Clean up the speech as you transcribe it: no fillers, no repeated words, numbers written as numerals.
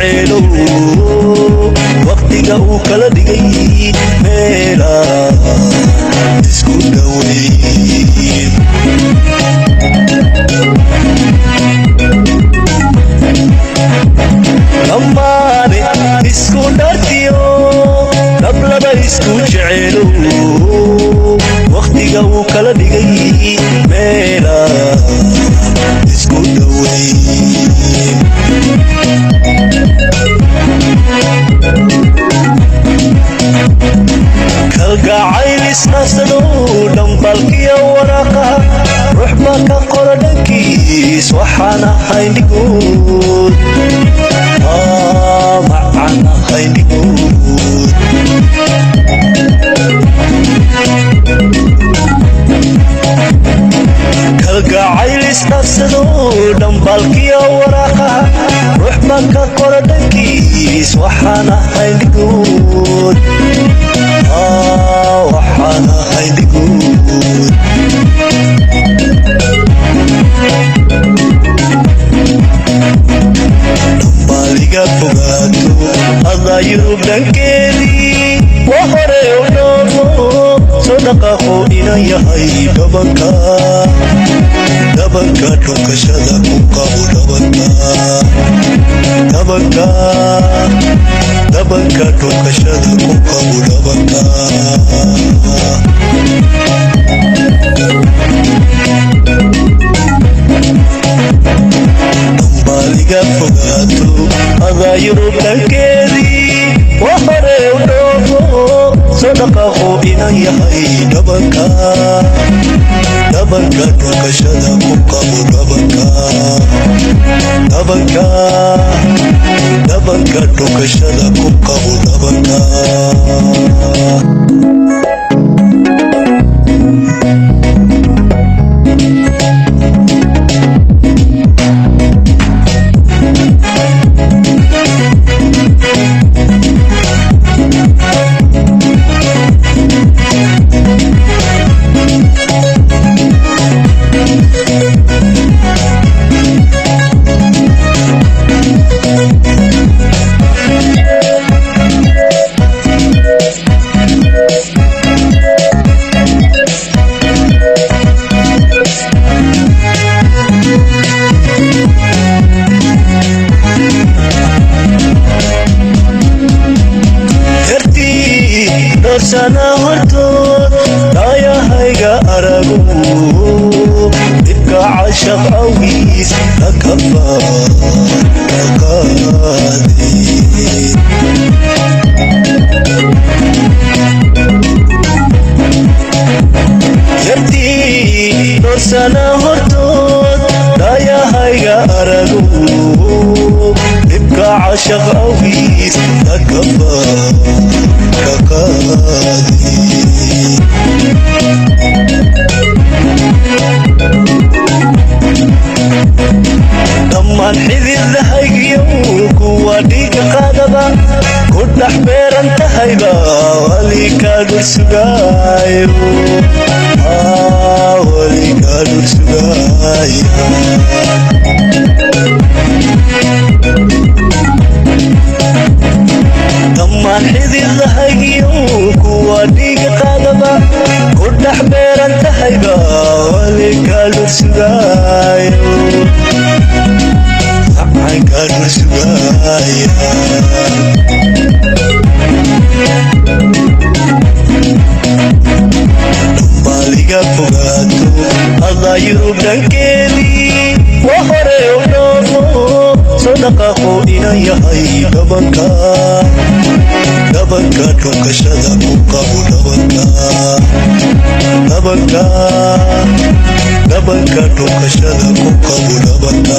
jeceelo waqtiga uu kala dhigay meela isku dhaweyn lamaane isku dhartiyo lablaba isku jeceelo waqtiga uu kala dhigay meela isku dhaweyn kalgacayl isnaasado dhambalkiyo waraqa ruux baa ka qora dhankiis waxaan ahay dhigood macaan ahay dhigood kalgacayl isnaasado dhambalkiyo waraqa ruux baa ka qora dhankiis waxaan ahay dhigood waxaan ahay dhigood dhambaaliga fogaato adaa yurub dhankeedii waa hore u dhoofo soo dhaqaaqo inan yahay dhabanka dhunkashada ku qabo dhabanka dhunkashada ku qabo dhabanka dhambaaliga fogaato adaa yurub dhankeedii waa hore u dhoofo soo dhaqaaqo inan yahay dhabanka dhunkashada ku qabo dhabanka dhunkashada ku qabo dhabanka sana hortood daayahayga aragu dibka cashaq awgiis yartii dhowr sana hortood daayahayga aragu dibka cashaq awgiis dhammaan xididahaygiyo kuwa dhiiga qaadaba ku dhex beeran tahayba wali kaa dhul sugaayo dhammaan xididahaygiyo kuwa dhiiga qaadaba ku dhex beeran tahayba wali kaa dhul sugaayo dhambaaliga fogaato adaa yurub dhankeedii waa hore u dhoofo soo dhaqaaqo inan yahay dhabanka dhunkashada ku qabo dhabanka dhunkashada ku qabo dhabanka